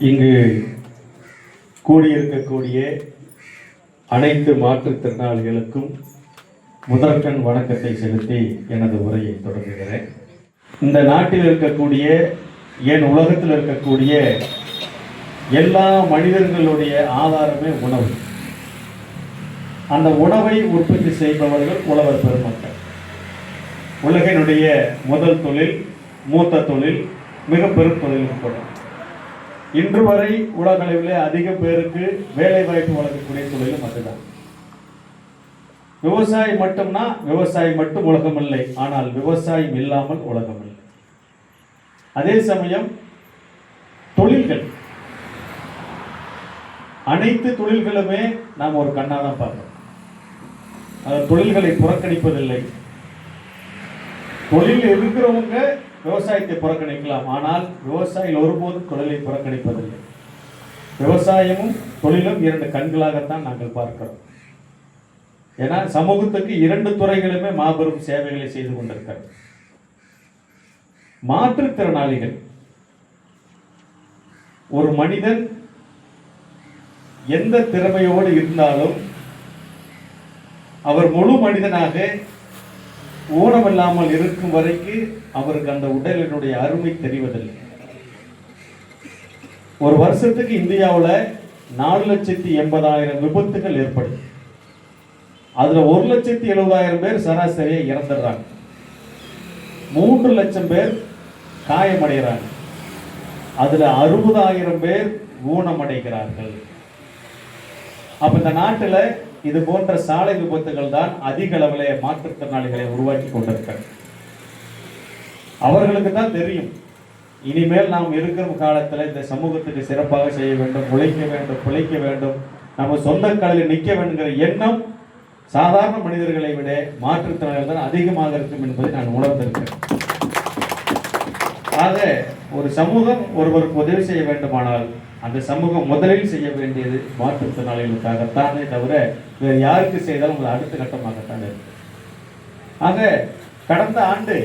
இங்கு கூடியிருக்கக்கூடிய அனைத்து மாற்றுத்திறனாளிகளுக்கும் முதற்கண் வணக்கத்தை செலுத்தி எனது உரையை தொடங்குகிறேன். இந்த நாட்டில் இருக்கக்கூடிய உலகத்தில் இருக்கக்கூடிய எல்லா மனிதர்களுடைய ஆதாரமே உணவு. அந்த உணவை உற்பத்தி செய்பவர்கள் உழவர் பெருமக்கள். உலகினுடைய முதல் தொழில், மூத்த தொழில், மிக பெரும் தொழிலும் கூட. இன்று வரை உலக அளவிலே அதிக பேருக்கு வேலை வாய்ப்பு வழங்கக்கூடிய தொழிலும் அதுதான். விவசாயி மட்டும்னா விவசாயி மட்டும் உலகம் இல்லை, ஆனால் விவசாயம் இல்லாமல் உலகம் இல்லை. அதே சமயம் தொழில்கள், அனைத்து தொழில்களுமே நாம் ஒரு கண்ணாதான் பார்க்கிறோம். தொழில்களை புறக்கணிப்பதில்லை. தொழில் இருக்கிறவங்க விவசாயத்தை புறக்கணிக்கலாம், ஆனால் விவசாயிகள் ஒருபோதும் தொழிலை புறக்கணிப்பதில்லை. விவசாயமும் தொழிலும் இரண்டு கண்களாகத்தான் நாங்கள் பார்க்கிறோம். ஏன்னா சமூகத்துக்கு இரண்டு துறைகளுமே மாபெரும் சேவைகளை செய்து கொண்டிருக்கிறது. மாற்றுத்திறனாளிகள், ஒரு மனிதன் எந்த திறமையோடு இருந்தாலும் அவர் முழு மனிதனாக ஊனமில்லாமல் இருக்கும் வரைக்கு அவருக்கு அந்த உடலினுடைய அருமை தெரிவதில்லை. ஒரு வருஷத்துக்கு இந்தியாவில் 4,80,000 விபத்துகள் ஏற்படுது. அதுல 1,70,000 பேர் சராசரியை இறந்துடுறாங்க. 3 லட்சம் பேர் காயமடைகிறாங்க. அதுல 60,000 பேர் ஊனமடைகிறார்கள். அப்ப இந்த நாட்டில் இது போன்ற சாலை விபத்துகள் தான் அதிக அளவில் மாற்றுத்திறனாளிகளை உருவாக்கி கொண்டிருக்கிறது. அவர்களுக்கு தான் தெரியும், இனிமேல் நாம் இருக்கிற காலத்தில் இந்த சமூகத்துக்கு சிறப்பாக செய்ய வேண்டும், உழைக்க வேண்டும், பிழைக்க வேண்டும், நம்ம சொந்த காலில் நிற்க வேண்டுங்கிற எண்ணம் சாதாரண மனிதர்களை விட மாற்றுத்திறனாளிகள் தான் அதிகமாக இருக்கும் என்பதை நான் உணர்ந்திருக்கிறேன். ஆக ஒரு சமூகம் ஒருவருக்கு உதவி செய்ய வேண்டுமானால் அந்த சமூகம் முதலில் செய்ய வேண்டியது மாற்றுத்திறனாளிகளுக்காகத்தானே தவிர வேறு யாருக்கு செய்தாலும் அது அடுத்த கட்டமாகத்தான் இருக்கு. ஆக கடந்த ஆண்டு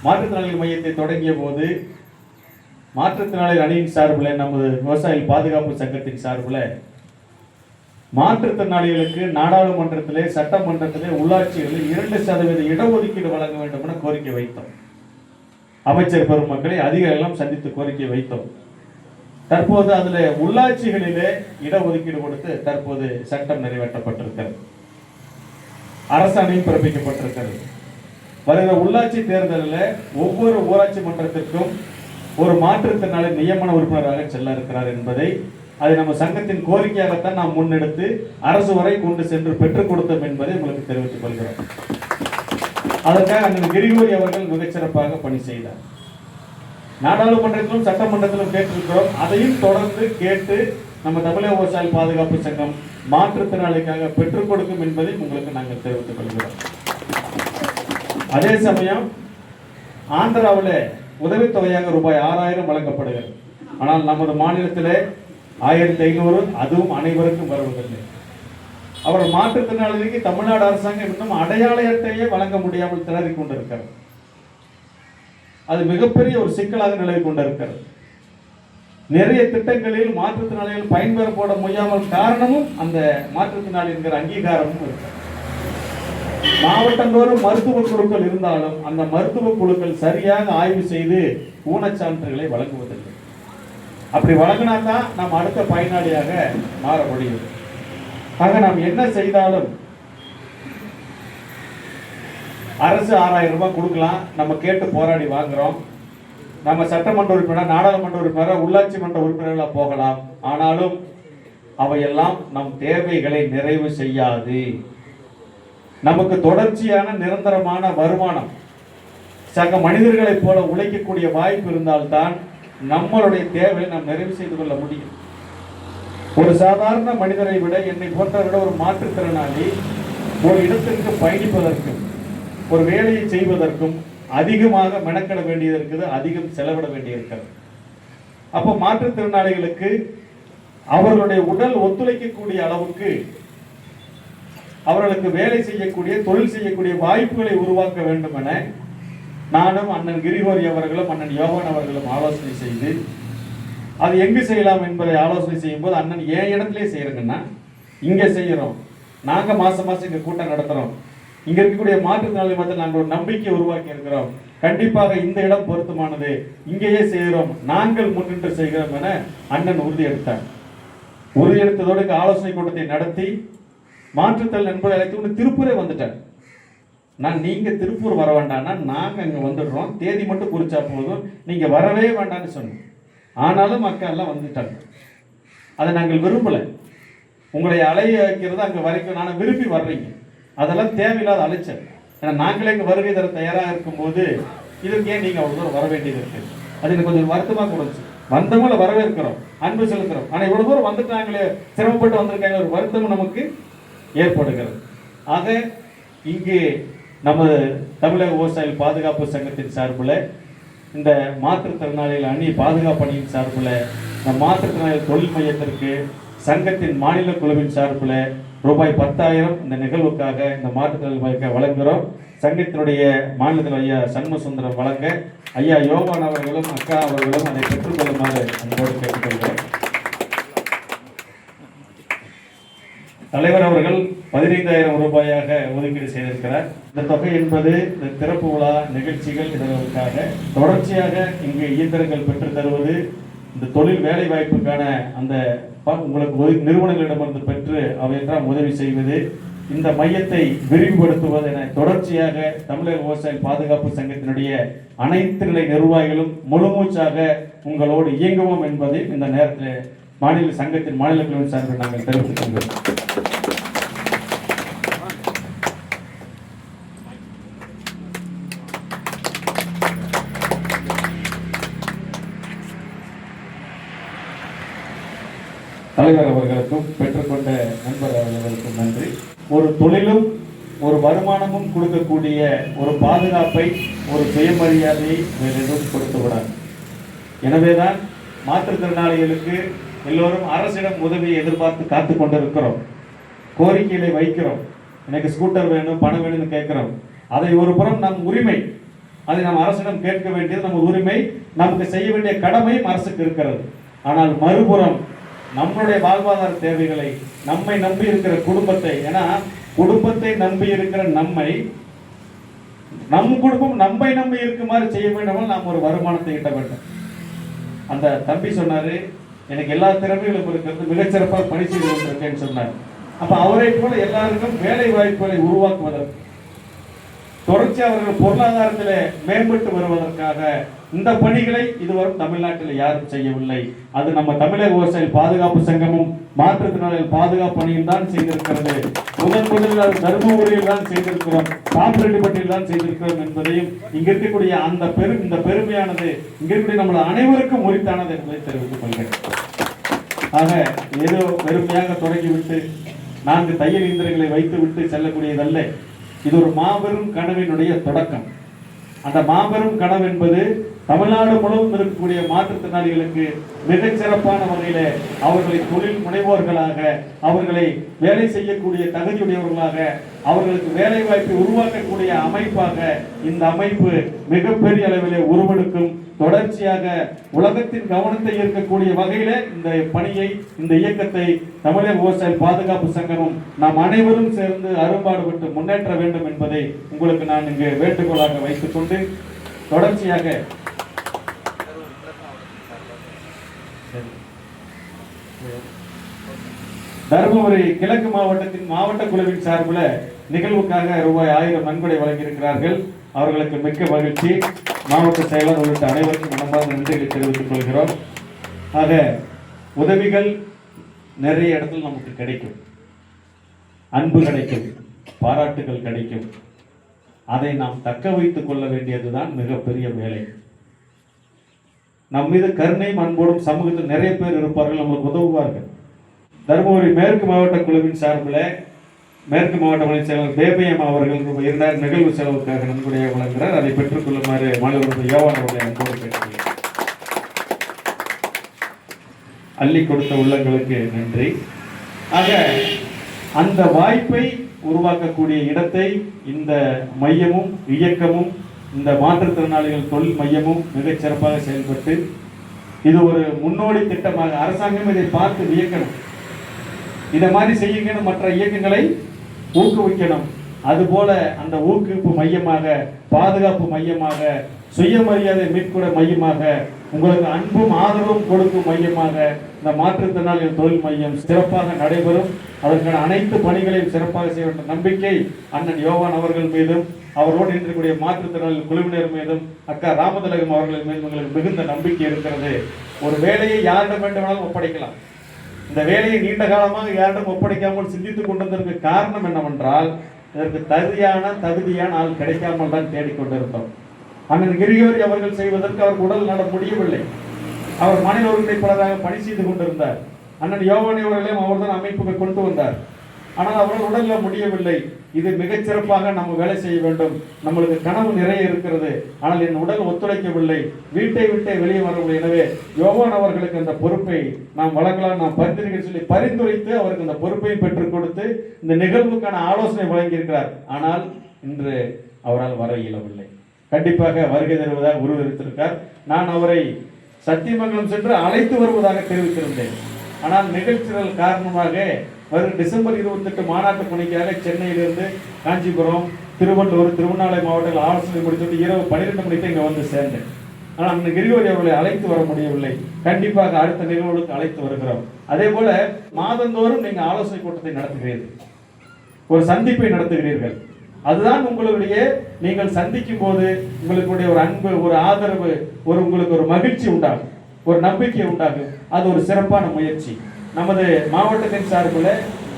மாற்றுத்திறனாளிகள் மையத்தை தொடங்கிய போது மாற்றுத்திறனாளிகள் அணியின் சார்பில், நமது விவசாயிகள் பாதுகாப்பு சங்கத்தின் சார்பில் மாற்றுத்திறனாளிகளுக்கு நாடாளுமன்றத்திலே, சட்டமன்றத்திலே, உள்ளாட்சிகளில் 2% இடஒதுக்கீடு வழங்க வேண்டும் என கோரிக்கை வைத்தோம். அமைச்சர் பெருமக்களை அதிகாரிகளும் சந்தித்து கோரிக்கை வைத்தோம். தற்போது அதில் உள்ளாட்சிகளிலே இடஒதுக்கீடு கொடுத்து தற்போது சட்டம் நிறைவேற்றப்பட்டிருக்கிறது, அரசாணையும் பிறப்பிக்கப்பட்டிருக்கிறது. வருகிற உள்ளாட்சி தேர்தலில் ஒவ்வொரு ஊராட்சி மன்றத்திற்கும் ஒரு மாற்றுத்திறனாளி நியமன உறுப்பினராக செல்ல இருக்கிறார் என்பதை, அதை நம்ம சங்கத்தின் கோரிக்கையாகத்தான் நாம் முன்னெடுத்து அரசு வரை கொண்டு சென்று பெற்றுக் கொடுத்தோம் என்பதை உங்களுக்கு தெரிவித்துக் கொள்கிறோம். அதற்காக அண்ணன் கிரிகோரி அவர்கள் மிகச்சிறப்பாக பணி செய்தார். நாடாளுமன்றத்திலும் சட்டமன்றத்திலும் கேட்டிருக்கிறோம். அதையும் தொடர்ந்து கேட்டு நம்ம தமிழக விவசாயிகள் பாதுகாப்பு சங்கம் மாற்றுத்திறனாளிக்காக பெற்றுக் கொடுக்கும் என்பதை உங்களுக்கு நாங்கள் தெரிவித்துக் கொள்கிறோம். அதே சமயம் ஆந்திராவில் உதவித்தொகையாக ரூபாய் 6,000 வழங்கப்படுகிறது. ஆனால் நமது மாநிலத்தில் 1,500, அதுவும் அனைவருக்கும் வருவதில்லை. அவர்கள் மாற்றுத்திறனாளிகளுக்கு தமிழ்நாடு அரசாங்கம் இன்னும் அடையாள அட்டையே வழங்க முடியாமல் திணறிக் கொண்டிருக்கிறது. அது மிகப்பெரிய ஒரு சிக்கலாக நிலவி கொண்டிருக்கிறது. நிறைய திட்டங்களில் மாற்றுத்திறனாளிகள் பயன்பெற போட முடியாமல் காரணமும் அந்த மாற்றுத்திறனாளி என்கிற அங்கீகாரமும் இருக்கு. மாவட்டந்தோறும் மருத்துவ குழுக்கள் இருந்தாலும் அந்த மருத்துவ குழுக்கள் சரியாக ஆய்வு செய்து ஊனச்சான்றுகளை வழங்குவதில்லை. அப்படி வழங்கினால்தான் நாம் அடுத்த பயனாளியாக மாற முடியும். ஆக நாம் என்ன செய்தாலும் அரசு 6,000 ரூபாய் கொடுக்கலாம், நம்ம கேட்டு போராடி வாங்குறோம். நம்ம சட்டமன்ற உறுப்பினர், நாடாளுமன்ற உறுப்பினர், உள்ளாட்சி மன்ற உறுப்பினர்களாக போகலாம். ஆனாலும் அவையெல்லாம் நம் தேவைகளை நிறைவு செய்யாது. நமக்கு தொடர்ச்சியான நிரந்தரமான வருமானம், சக மனிதர்களைப் போல உழைக்கக்கூடிய வாய்ப்பு இருந்தால்தான் நம்மளுடைய தேவையை நாம் நிறைவு செய்து கொள்ள முடியும். ஒரு சாதாரண மனிதரை விட, என்னை போன்றவரை விட ஒரு மாற்றுத்திறனாளி ஒரு இடத்திற்கு பயணிப்பதற்கும் ஒரு வேலையை செய்வதற்கும் அதிகமாக மெனக்கிட வேண்டியது இருக்குது, அதிகம் செலவிட வேண்டியிருக்கிறது. அப்போ மாற்றுத்திறனாளிகளுக்கு அவர்களுடைய உடல் ஒத்துழைக்கக்கூடிய அளவுக்கு அவர்களுக்கு வேலை செய்யக்கூடிய, தொழில் செய்யக்கூடிய வாய்ப்புகளை உருவாக்க வேண்டும் என நானும் அண்ணன் கிரிகோரி அவர்களும் அண்ணன் யோவான் அவர்களும் ஆலோசனை செய்து அது எங்கு செய்யலாம் என்பதை ஆலோசனை செய்யும் போது அண்ணன் என் இடத்திலே செய்யறங்கன்னா இங்க செய்யறோம், நாங்க மாசம் மாசம் இங்க கூட்டம் நடத்துறோம், இங்க இருக்கக்கூடிய மாற்றுத்திறனாளி மத்தியில் நாங்கள் ஒரு நம்பிக்கை உருவாக்கி இருக்கிறோம், கண்டிப்பாக இந்த இடம் பொருத்தமானது, இங்கேயே செய்கிறோம், நாங்கள் முன்னின்று செய்கிறோம் என அண்ணன் உறுதி எடுத்தார். உறுதி எடுத்ததோடு ஆலோசனை கூட்டத்தை நடத்தி மாற்றுத்தல் நண்பர்கள் அழைத்து திருப்பூரே வந்துட்டார். நீங்க திருப்பூர் வர வேண்டாம்னா நாங்க அங்க வந்துடுறோம், தேதி மட்டும் குறிச்சா போதும், நீங்க வரவே வேண்டாம்னு சொன்னோம். ஆனாலும் மக்கள் எல்லாம் வந்துட்டாங்க. அதை நாங்கள் விரும்பல. உங்களை அலைய வைக்கிறது அங்க வரைக்கும் நான் விரும்பி வர்றீங்க, அதெல்லாம் தேவையில்லாத அலைச்சல். ஏன்னா நாங்களே இங்க வருகை தர தயாராக இருக்கும்போது இதற்கு ஏன் நீங்க அவ்வளவு தூரம் வர வேண்டியது இருக்கு, அது எனக்கு கொஞ்சம் வருத்தமா கொடுச்சு. வந்தவங்கள வரவேற்கிறோம், அன்பு செலுத்துறோம், ஆனா இவ்வளவு தூரம் வந்துட்டாங்களே, சிரமப்பட்டு வந்திருக்காங்க, ஒரு வருத்தம் நமக்கு ஏற்படுகிறது. ஆக இங்கு நமது தமிழக விவசாயிகள் பாதுகாப்பு சங்கத்தின் சார்பில், இந்த மாற்றுத்திறனாளிகள் அணி பாதுகாப்பு அணியின் சார்பில், இந்த மாற்றுத்திறனாளிகள் தொழில் மையத்திற்கு சங்கத்தின் மாநில குழுவின் சார்பில் ரூபாய் 10,000 இந்த நிகழ்வுக்காக இந்த மாற்றுத்திறனாளிகளுக்கு வழங்குகிறோம். சங்கத்தினுடைய மாநிலத்தில் ஐயா சண்முக சுந்தரம் வழங்க ஐயா யோகான் அவர்களும் அக்கா அவர்களும் அதை பெற்றுக்கொள்ளுமாறு அன்போடு கேட்டுக்கொள்கிறோம். தலைவர் அவர்கள் 15,000 ரூபாயாக ஒதுக்கீடு செய்திருக்கிறார். இந்த தொகை என்பது இந்த திறப்பு விழா நிகழ்ச்சிகள் இதற்காக தொடர்ச்சியாக இங்கு இயந்திரங்கள் பெற்றுத் தருவது, இந்த தொழில் வேலை வாய்ப்புக்கான அந்த உங்களுக்கு நிறுவனங்களிடமிருந்து பெற்று அவையெல்லாம் உதவி செய்வது, இந்த மையத்தை விரிவுபடுத்துவது என தொடர்ச்சியாக தமிழக விவசாயிகள் பாதுகாப்பு சங்கத்தினுடைய அனைத்து நிலை நிர்வாகிகளும் முழுமூச்சாக உங்களோடு இயங்குவோம் என்பதை இந்த நேரத்தில் மாநில சங்கத்தின் மாநில குழுவின் சார்பில் நாங்கள் தெரிவித்துக் கொள்கிறோம். தலைவர் அவர்களுக்கும் பெற்றுக்கொண்ட நண்பர் அவர்களுக்கும் நன்றி. ஒரு தொழிலும் ஒரு வருமானமும் கொடுக்கக்கூடிய ஒரு பாதுகாப்பை, ஒரு சுயமரியாதையை எதுவும் கொடுத்து விடாது. எனவேதான் மாற்றுத்திறனாளிகளுக்கு எல்லோரும் அரசிடம் உதவியை எதிர்பார்த்து காத்து கொண்டிருக்கிறோம், கோரிக்கைகளை வைக்கிறோம். எனக்கு ஸ்கூட்டர் வேணும், பணம் வேணும்னு கேட்கிறோம். அதை ஒரு புறம் நம் உரிமை, அதை நாம் அரசிடம் கேட்க வேண்டியது நம்ம உரிமை, நமக்கு செய்ய வேண்டிய கடமையும் அரசுக்கு இருக்கிறது. ஆனால் மறுபுறம் நம்மளுடைய வாழ்வாதார தேவைகளை, நம்மை நம்பி இருக்கிற குடும்பத்தை, ஏன்னா குடும்பத்தை நம்பி இருக்கிற நம்மை, நம் குடும்பம் நம்மை நம்பி இருக்குமாறு செய்ய வேண்டும். நாம் ஒரு வருமானத்தை ஈட்ட வேண்டும். அந்த தம்பி சொன்னாரு, எனக்கு எல்லா திறமைகளும் இருக்கிறது, மிகச்சிறப்பாக பணி செய்து கொண்டிருக்கேன்னு சொன்னார். அப்ப அவரை போல எல்லாருக்கும் வேலை வாய்ப்புகளை உருவாக்குவதற்கு, தொடர்ச்சி அவர்கள் பொருளாதாரத்தில் மேம்பட்டு வருவதற்காக இந்த பணிகளை இதுவரை தமிழ்நாட்டில் யாரும் செய்யவில்லை. அது நம்ம தமிழக விவசாயிகள் பாதுகாப்பு சங்கமும் மாற்றுத்திறனாளிகள் பாதுகாப்பு அணியும் தான் செய்திருக்கிறது. முதலில் தருமபுரியில் தான் செய்திருக்கிறோம், பாப்பிரெட்டிப்பட்டியில் தான் செய்திருக்கிறோம் என்பதையும், இங்க இருக்கக்கூடிய அந்த இந்த பெருமையானது இங்க இருக்கக்கூடிய நம்மள அனைவருக்கும் உரித்தானது என்பதை தெரிவித்துக் கொள்கிறேன். ஆக ஏதோ பெருமையாக தொடங்கிவிட்டு 4 தையல் இயந்திரங்களை வைத்து விட்டு செல்லக்கூடியதல்ல. இது ஒரு மாபெரும் கனவினுடைய தொடக்கம். அந்த மாபெரும் கனவு என்பது தமிழ்நாடு முழுவதும் இருக்கக்கூடிய மாற்றுத்திறனாளிகளுக்கு மிகச் சிறப்பான வகையில அவர்களை தொழில் முனைவோர்களாக, அவர்களை வேலை செய்யக்கூடிய தகுதியுடையவர்களாக, அவர்களுக்கு வேலை வாய்ப்பை உருவாக்கக்கூடிய அமைப்பாக இந்த அமைப்பு மிகப்பெரிய அளவிலே உருவெடுக்கும். தொடர்ச்சியாக உலகத்தின் கவனத்தை ஈர்க்கக்கூடிய வகையில இந்த பணியை, இந்த இயக்கத்தை தமிழக விவசாயிகள் பாதுகாப்பு சங்கமும் நாம் அனைவரும் சேர்ந்து அரும்பாடுபட்டு முன்னேற்ற வேண்டும் என்பதை உங்களுக்கு நான் இங்கு வேண்டுகோளாக வைத்துக் கொண்டு, தொடர்ச்சியாக தருமபுரி கிழக்கு மாவட்டத்தின் மாவட்ட குழுவின் சார்பில் நிகழ்வுக்காக ரூபாய் 1000 நன்கொடை வழங்கியிருக்கிறார்கள். அவர்களுக்கு மிக்க மகிழ்ச்சி. மாவட்ட செயலர் உள்ளிட்ட அனைவருக்கும் மனமார்ந்த நன்றிகளை தெரிவித்துக் கொள்கிறோம். ஆக உதவிகள் நிறைய இடத்துல நமக்கு கிடைக்கும், அன்பு கிடைக்கும், பாராட்டுகள் கிடைக்கும். அதை நாம் தக்க வைத்துக் கொள்ள வேண்டியதுதான் மிகப்பெரிய வேலை. நம் மீது கருணையும் அன்போடும் சமூகத்தில் நிறைய பேர் இருப்பார்கள், நமக்கு உதவுவார்கள். தருமபுரி மேற்கு மாவட்ட குழுவின் சார்பில் மேற்கு மாவட்ட மொழி செயலர் பேபிஎம் அவர்கள் 2000 நிகழ்வு செலவுக்காக நன்கொடையை வழங்குகிறார். அதை பெற்றுக் கொள்ளுமாறு மாநில யோவான் அவர்களை அன்போடு கேட்கிறேன். அள்ளி கொடுத்த உள்ளங்களுக்கு நன்றி. ஆக அந்த வாய்ப்பை உருவாக்கக்கூடிய இடத்தை இந்த மையமும் இயக்கமும், இந்த மாற்றுத்திறனாளிகள் தொழில் மையமும் மிகச் சிறப்பாக செயல்பட்டு இது ஒரு முன்னோடி திட்டமாக அரசாங்கம் இதை பார்த்து வியக்கணும். இதை மாதிரி செய்யுங்கன்னு மற்ற இயக்கங்களை ஊக்குவிக்கணும். அதுபோல அந்த ஊக்குவிப்பு மையமாக, பாதுகாப்பு மையமாக, சுயமரியாதை மீட்கூட மையமாக, உங்களுக்கு அன்பும் ஆதரவும் கொடுக்கும் மையமாக இந்த மாற்றுத்திறனாளிகள் தொழில் மையம் சிறப்பாக நடைபெறும். அதற்கான அனைத்து பணிகளையும் சிறப்பாக செய்ய வேண்டிய நம்பிக்கை அண்ணன் யோவான் அவர்கள் மீதும், அவரோடு இருக்கக்கூடிய மாற்றுத்திறனாளிகள் குழுவினர் மீதும், அக்கா ராமதிலகம் அவர்கள் மீதும் எங்களுக்கு மிகுந்த நம்பிக்கை இருக்கிறது. ஒரு வேலையை யாரிடம் வேண்டுமானாலும் ஒப்படைக்கலாம். இந்த வேலையை நீண்ட காலமாக யாரிடம் ஒப்படைக்காமல் சிந்தித்துக் கொண்டதற்கு காரணம் என்னவென்றால், இதற்கு தகுதியான ஆள் கிடைக்காமல் தான் தேடிக்கொண்டிருந்தோம். அண்ணன் கிரிகோரி அவர்கள் செய்வதற்கு அவர் உடல் நட முடியவில்லை. அவர் மாநில ஒருங்கிணைப்பாளராக பணி செய்து கொண்டிருந்தார். அண்ணன் யோவானி அவர்களையும் அவர் தான் அமைப்புக்கு கொண்டு வந்தார். ஆனால் அவர்கள் உடல்ல முடியவில்லை. இது மிகச் சிறப்பாக நம்ம வேலை செய்ய வேண்டும், நம்மளுக்கு கனவு நிறைய இருக்கிறது, ஆனால் என் உடல் ஒத்துழைக்கவில்லை, வீட்டை விட்டே வெளியே வரவில்லை. எனவே யோவான் அவர்களுக்கு அந்த பொறுப்பை நாம் வழங்கலாம், நாம் பரிந்துரைக்க சொல்லி பரிந்துரைத்து அவருக்கு அந்த பொறுப்பை பெற்றுக் கொடுத்து இந்த நிகழ்வுக்கான ஆலோசனை வழங்கியிருக்கிறார். ஆனால் இன்று அவரால் வர இயலவில்லை. கண்டிப்பாக வருகை தருவதாக உறுதியளித்திருக்கார். நான் அவரை சத்தியமங்கலம் சென்று அழைத்து வருவதாக தெரிவித்திருந்தேன். ஆனால் நிகழ்ச்சிகள் காரணமாக வரும் டிசம்பர் 28 மாநாட்டு பணிக்காக சென்னையிலிருந்து காஞ்சிபுரம், திருவள்ளூர், திருவண்ணாமலை மாவட்டங்கள் ஆலோசனை முடித்துவிட்டு இரவு 12 மணிக்கு இங்கே வந்து சேர்ந்தேன். ஆனால் அந்த கிரிகோரி அவர்களை அழைத்து வர முடியவில்லை. கண்டிப்பாக அடுத்த நிகழ்வுகளுக்கு அழைத்து வருகிறோம். அதே போல மாதந்தோறும் நீங்கள் ஆலோசனை கூட்டத்தை நடத்துகிறீர்கள், ஒரு சந்திப்பை நடத்துகிறீர்கள். அதுதான் உங்களுடைய நீங்கள் சந்திக்கும் போது உங்களுடைய ஒரு அன்பு, ஒரு ஆதரவு, உங்களுக்கு ஒரு மகிழ்ச்சி உண்டாகும், ஒரு நம்பிக்கை உண்டாகும். அது ஒரு சிறப்பான முயற்சி. நமது மாவட்டத்தின் சார்பில்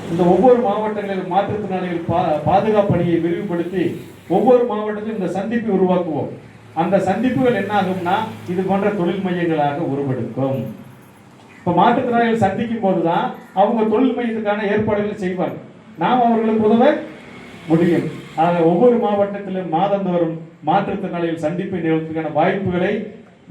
இந்த ஒவ்வொரு மாவட்டங்களிலும் மாற்றுத்திறனாளிகள் பாதுகாப்பு பணியை விரிவுபடுத்தி ஒவ்வொரு மாவட்டத்திலும் இந்த சந்திப்பை உருவாக்குவோம். அந்த சந்திப்புகள் என்ன ஆகும்னா இது போன்ற தொழில் மையங்களாக உருவெடுக்கும். இப்போ மாற்றுத்திறனாளிகள் சந்திக்கும் போதுதான் அவங்க தொழில் மையத்துக்கான ஏற்பாடுகளை செய்வாங்க. நாம் அவர்களுக்கு உதவ முடியும். ஆக ஒவ்வொரு மாவட்டத்திலும் மாதந்தோறும் மாற்றுத்திறனாளிகள் சந்திப்பை நிகழ்வதற்கான வாய்ப்புகளை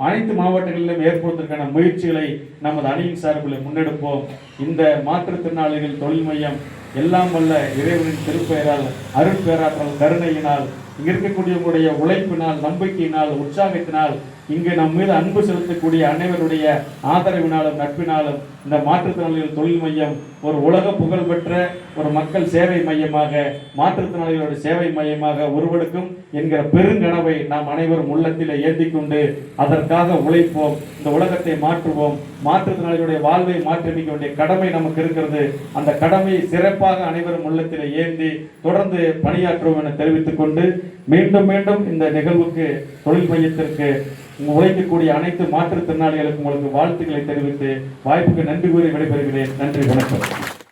அனைத்து மாவட்டங்களிலும் ஏற்படுவதற்கான முயற்சிகளை நமது அணியின் சார்பில் முன்னெடுப்போம். இந்த மாற்றுத்திறனாளிகள் தொழில் மையம் எல்லாம் வல்ல இறைவனின் திருப்பெயரால், அருட்பேராற்றல், கருணையினால், இங்க இருக்கக்கூடியவங்களுடைய உழைப்பினால், நம்பிக்கையினால், உற்சாகத்தினால், இங்கு நம் மீது அன்பு செலுத்தக்கூடிய அனைவருடைய ஆதரவினாலும் நட்பினாலும் இந்த மாற்றுத்திறனாளிகள் தொழில் மையம் ஒரு உலக புகழ்பெற்ற ஒரு மக்கள் சேவை மையமாக, மாற்றுத்திறனாளிகளுடைய சேவை மையமாக உருவெடுக்கும் என்கிற பெருங்கனவை நாம் அனைவரும் உள்ளத்தில் ஏந்தி கொண்டு அதற்காக உழைப்போம். இந்த உலகத்தை மாற்றுவோம். மாற்றுத்திறனாளிகளுடைய வாழ்வை மாற்றியமைக்க வேண்டிய கடமை நமக்கு இருக்கிறது. அந்த கடமையை சிறப்பாக அனைவரும் உள்ளத்தில் ஏந்தி தொடர்ந்து பணியாற்றுவோம் என தெரிவித்துக் கொண்டு மீண்டும் மீண்டும் இந்த நிகழ்வுக்கு தொழில் மையத்திற்கு உழைக்கக்கூடிய அனைத்து மாற்றுத்திறனாளிகளுக்கு உங்களுக்கு வாழ்த்துக்களை தெரிவித்து வாய்ப்புக்கு நன்றி கூறி விடைபெறுகிறேன். நன்றி, வணக்கம்.